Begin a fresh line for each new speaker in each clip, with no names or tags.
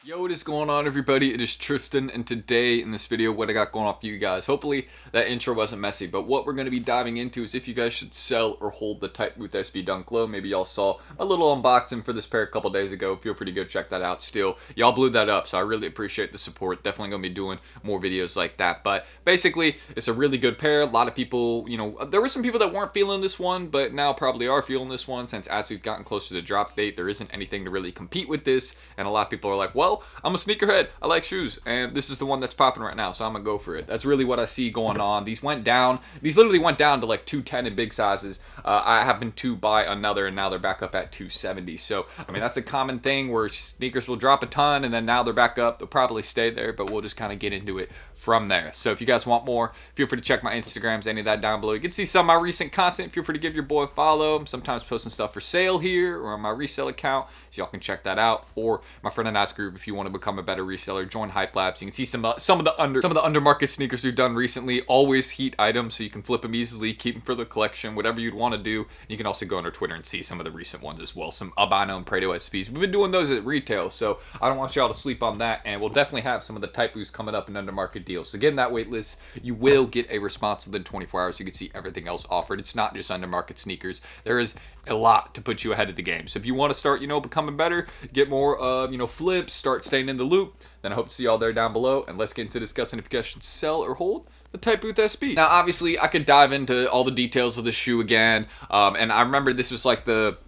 Yo, what is going on, everybody? It is Tristan, and today in this video, what I got going on for you guys, hopefully that intro wasn't messy, but what we're going to be diving into is if you guys should sell or hold the Tightbooth SB Dunk Low. Maybe y'all saw a little unboxing for this pair a couple days ago. Feel free to go check that out still. Y'all blew that up, so I really appreciate the support. Definitely going to be doing more videos like that, but basically, it's a really good pair. A lot of people, there were some people that weren't feeling this one, but now probably are feeling this one, since as we've gotten closer to the drop date, there isn't anything to really compete with this, and a lot of people are like, well, I'm a sneakerhead, I like shoes, and this is the one that's popping right now, so I'm gonna go for it. That's really what I see going on. These went down, these literally went down to like 210 in big sizes. I happened to buy another, and now they're back up at 270. So I mean, that's a common thing where sneakers will drop a ton and then now they're back up. They'll probably stay there, but we'll just kind of get into it from there. So if you guys want more, feel free to check my Instagrams, any of that down below. You can see some of my recent content. Feel free to give your boy a follow. I'm sometimes posting stuff for sale here or on my resale account, so y'all can check that out. Or my friend and I's group, if you want to become a better reseller, join HYPELABS. You can see some of the undermarket sneakers we've done recently. Always heat items, so you can flip them easily, keep them for the collection, whatever you'd want to do. You can also go on our Twitter and see some of the recent ones as well. Some albino and Prado SBs. We've been doing those at retail, so I don't want y'all to sleep on that. And we'll definitely have some of the Tightbooths coming up in undermarket deals. So get in that wait list. You will get a response within 24 hours. You can see everything else offered. It's not just undermarket sneakers. There is a lot to put you ahead of the game. So if you want to start, becoming better, get more, flips, start staying in the loop, then I hope to see y'all there down below. And let's get into discussing if you guys should sell or hold the Tightbooth SB. Now, obviously, I could dive into all the details of the shoe again. And I remember this was like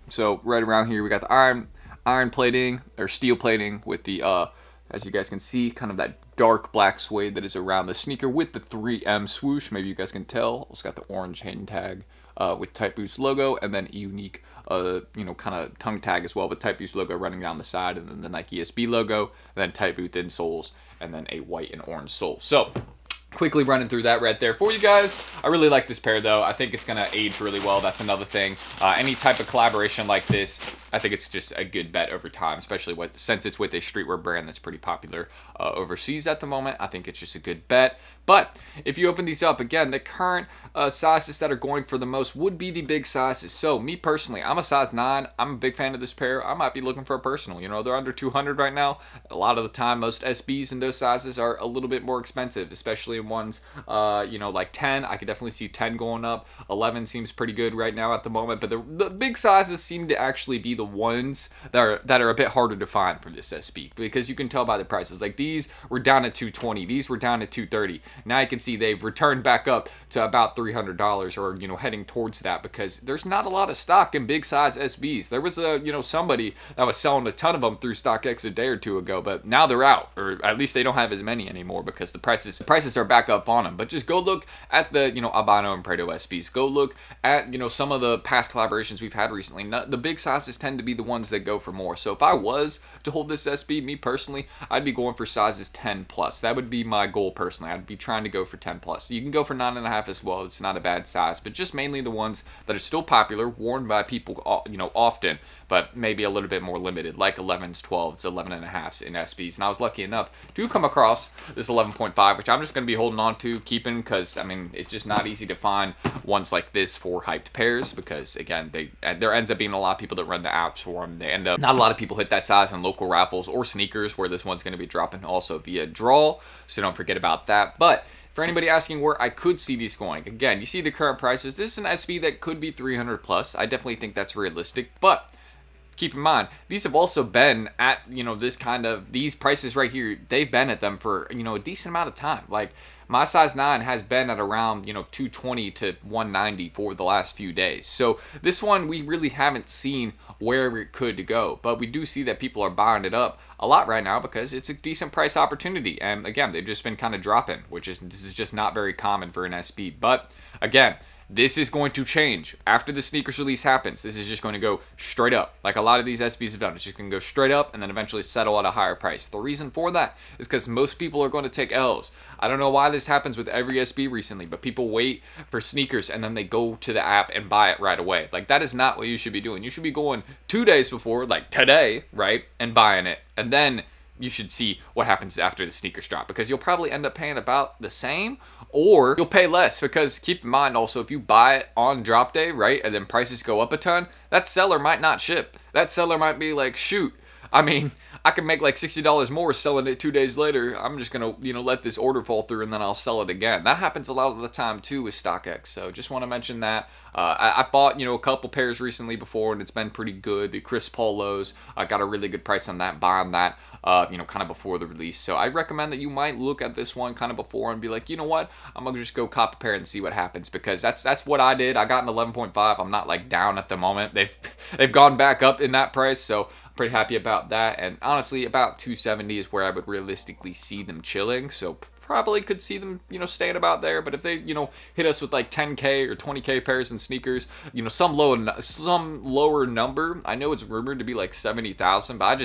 so right around here, we got the iron plating or steel plating with the, as you guys can see, kind of that dark black suede that is around the sneaker with the 3M swoosh. Maybe you guys can tell. It's got the orange hand tag with Tightbooth logo, and then a unique, kind of tongue tag as well with Tightbooth logo running down the side, and then the Nike SB logo, and then Tightbooth insoles, and then a white and orange sole. So quickly running through that right there for you guys. I really like this pair though. I think it's gonna age really well. That's another thing. Any type of collaboration like this, I think it's just a good bet over time, especially since it's with a streetwear brand that's pretty popular overseas at the moment. I think it's just a good bet. But if you open these up, again, the current sizes that are going for the most would be the big sizes. So me personally, I'm a size 9. I'm a big fan of this pair. I might be looking for a personal. They're under 200 right now. A lot of the time, most SBs in those sizes are a little bit more expensive, especially in ones, like 10. I could definitely see 10 going up. 11 seems pretty good right now at the moment. But the big sizes seem to actually be the ones that are a bit harder to find for this SB, because you can tell by the prices. Like these were down at 220. These were down at 230. Now you can see they've returned back up to about $300 or, heading towards that, because there's not a lot of stock in big size SBs. There was somebody that was selling a ton of them through StockX a day or two ago, but now they're out, or at least they don't have as many anymore because the prices are back up on them. But just go look at the, albino and Prado SBs. Go look at, some of the past collaborations we've had recently. The big sizes tend to be the ones that go for more. So if I was to hold this SB, me personally, I'd be going for sizes 10 plus. That would be my goal personally. I'd be trying to go for 10 plus. You can go for 9.5 as well. It's not a bad size, but just mainly the ones that are still popular, worn by people, often, but maybe a little bit more limited, like 11s, 12s, 11.5s in SBs. And I was lucky enough to come across this 11.5, which I'm just going to be holding on to, keeping, because I mean, it's just not easy to find ones like this for hyped pairs, because again, there ends up being a lot of people that run the apps for them. They end up, not a lot of people hit that size in local raffles or sneakers, where this one's going to be dropping also via draw, so don't forget about that. But for anybody asking where I could see these going, again, you see the current prices. This is an SB that could be 300 plus. I definitely think that's realistic, but keep in mind, these have also been at, these prices right here, they've been at them for, a decent amount of time. Like, my size 9 has been at around, 220 to 190 for the last few days. So this one, we really haven't seen where it could go. But we do see that people are buying it up a lot right now because it's a decent price opportunity. And again, they've just been kind of dropping, this is just not very common for an SB. But again, this is going to change. After the sneakers release happens, this is just going to go straight up. Like a lot of these SBs have done. It's just going to go straight up and then eventually settle at a higher price. The reason for that is because most people are going to take L's. I don't know why this happens with every SB recently, but people wait for sneakers and then they go to the app and buy it right away. Like, that is not what you should be doing. You should be going 2 days before, like today, right, and buying it. And then you should see what happens after the sneakers drop, because you'll probably end up paying about the same, or you'll pay less, because keep in mind also, if you buy it on drop day, right, and then prices go up a ton, that seller might not ship. That seller might be like, shoot, I mean, I can make like $60 more selling it 2 days later. I'm just gonna, let this order fall through and then I'll sell it again. That happens a lot of the time too with StockX. So just want to mention that. I bought, a couple pairs recently before and it's been pretty good. The Chris Paulos, I got a really good price on that, buying that, kind of before the release. So I recommend that you might look at this one kind of before and be like, you know what, I'm gonna just go cop a pair and see what happens, because that's what I did. I got an 11.5. I'm not like down at the moment. They've gone back up in that price, so pretty happy about that. And honestly, about 270 is where I would realistically see them chilling, so probably could see them staying about there. But if they hit us with like 10k or 20k pairs in sneakers, some lower number, I know it's rumored to be like 70,000, but I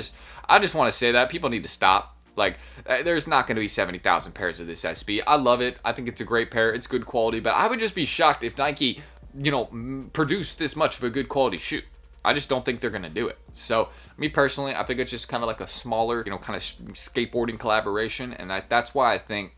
just want to say that people need to stop. Like, there's not going to be 70,000 pairs of this SB. I love it. I think it's a great pair. It's good quality, but I would just be shocked if Nike produced this much of a good quality shoe. I just don't think they're going to do it. So, me personally, I think it's just kind of like a smaller, kind of skateboarding collaboration. And that's why I think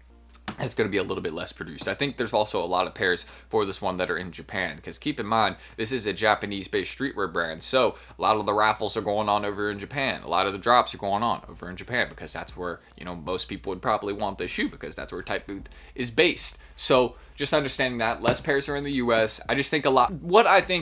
it's going to be a little bit less produced. I think there's also a lot of pairs for this one that are in Japan. Because keep in mind, this is a Japanese-based streetwear brand. So, a lot of the raffles are going on over in Japan. A lot of the drops are going on over in Japan. Because that's where, most people would probably want this shoe. Because that's where Tightbooth is based. So, just understanding that less pairs are in the US. I just think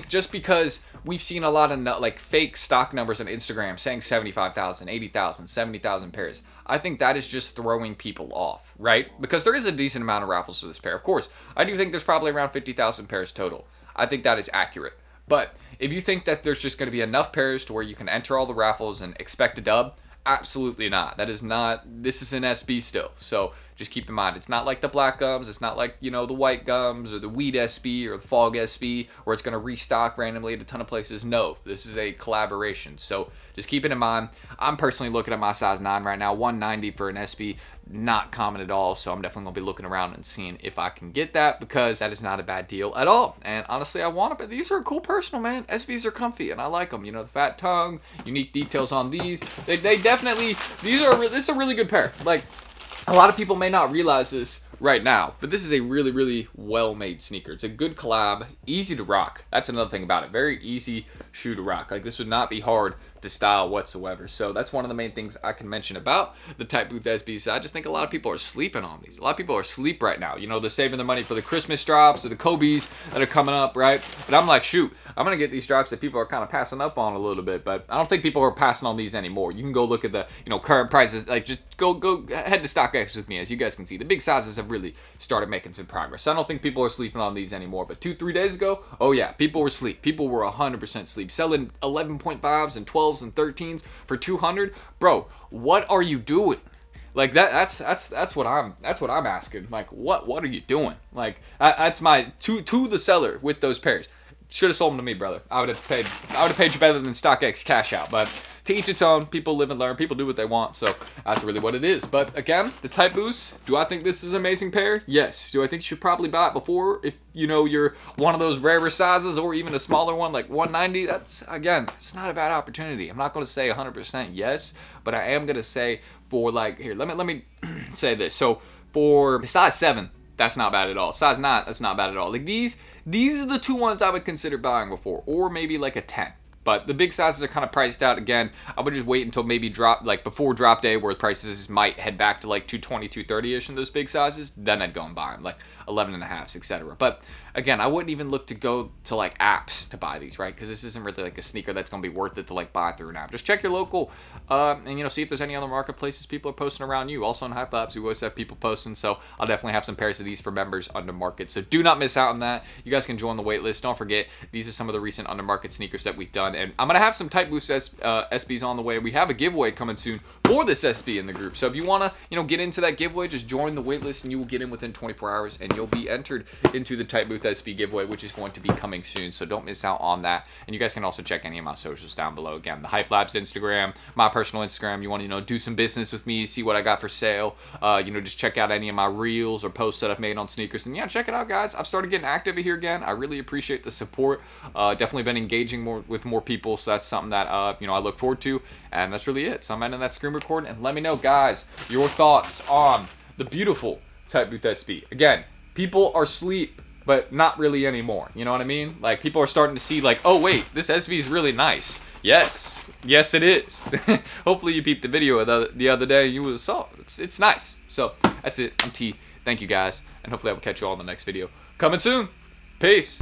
just because we've seen a lot of like fake stock numbers on Instagram saying 75,000, 80,000, 70,000 pairs. I think that is just throwing people off, right? Because there is a decent amount of raffles for this pair. Of course, I do think there's probably around 50,000 pairs total. I think that is accurate. But if you think that there's just going to be enough pairs to where you can enter all the raffles and expect a dub, absolutely not. That is not, this is an SB still. So just keep in mind, it's not like the black gums, it's not like, the white gums or the weed SB or the fog SB where it's going to restock randomly at a ton of places. No, this is a collaboration. So just keep it in mind. I'm personally looking at my size 9 right now, 190 for an SB, not common at all. So I'm definitely going to be looking around and seeing if I can get that, because that is not a bad deal at all. And honestly, I want it, but these are a cool personal, man. SBs are comfy and I like them. The fat tongue, unique details on these. They definitely, this is a really good pair. Like, a lot of people may not realize this right now, but this is a really, really well-made sneaker. It's a good collab, easy to rock. That's another thing about it. Very easy shoe to rock. Like, this would not be hard to style whatsoever. So that's one of the main things I can mention about the Tightbooth SBs. I just think a lot of people are sleeping on these. A lot of people are asleep right now. They're saving their money for the Christmas drops or the Kobe's that are coming up, right? But I'm like, shoot, I'm gonna get these drops that people are kind of passing up on a little bit, but I don't think people are passing on these anymore. You can go look at the current prices. Like, just go head to StockX with me. As you guys can see, the big sizes have really started making some progress. So I don't think people are sleeping on these anymore. But 2-3 days ago, oh yeah, people were asleep. People were 100% asleep, selling 11.5s and 12s and 13s for 200. Bro, what are you doing? Like, that's what I'm asking. Like, what are you doing? Like, that's my to the seller with those pairs. Should have sold them to me, brother. I would have paid you better than StockX cash out. But to each its own. People live and learn. People do what they want. So that's really what it is. But again, the Tightbooth, do I think this is an amazing pair? Yes. Do I think you should probably buy it before if you're one of those rarer sizes, or even a smaller one like 190? That's, again, it's not a bad opportunity. I'm not going to say 100% yes, but I am going to say for like, here, let me say this. So for the size 7, that's not bad at all. Size 9, that's not bad at all. Like these are the two ones I would consider buying before, or maybe like a 10. But the big sizes are kind of priced out. Again, I would just wait until maybe before drop day, where prices might head back to like 220, 230-ish in those big sizes. Then I'd go and buy them, like 11.5s, etc. But again, I wouldn't even look to go to like apps to buy these, right? Because this isn't really like a sneaker that's going to be worth it to like buy through an app. Just check your local and see if there's any other marketplaces people are posting around you. Also on HYPELABS, we always have people posting, so I'll definitely have some pairs of these for members under market. So do not miss out on that. You guys can join the waitlist. Don't forget, these are some of the recent under market sneakers that we've done, and I'm gonna have some Tightbooth SBs on the way. We have a giveaway coming soon for this SB in the group. So if you wanna get into that giveaway, just join the waitlist and you will get in within 24 hours and you'll be entered into the Tightbooth SB giveaway, which is going to be coming soon. So don't miss out on that. And you guys can also check any of my socials down below. Again, the HYPELABS Instagram, my personal Instagram. You want to do some business with me, see what I got for sale. Just check out any of my reels or posts that I've made on sneakers. And yeah, check it out, guys. I've started getting active here again. I really appreciate the support. Definitely been engaging with more people. So that's something that I look forward to. And that's really it. So I'm ending that screen recording, and let me know, guys, your thoughts on the beautiful Tightbooth SB. Again, people are asleep, but not really anymore. You know what I mean? Like, people are starting to see like, oh wait, this SB is really nice. Yes, Yes, it is. Hopefully you peeped the video the other day. You saw it's nice. So that's it. I'm T. Thank you guys, and hopefully I will catch you all in the next video. Coming soon. Peace.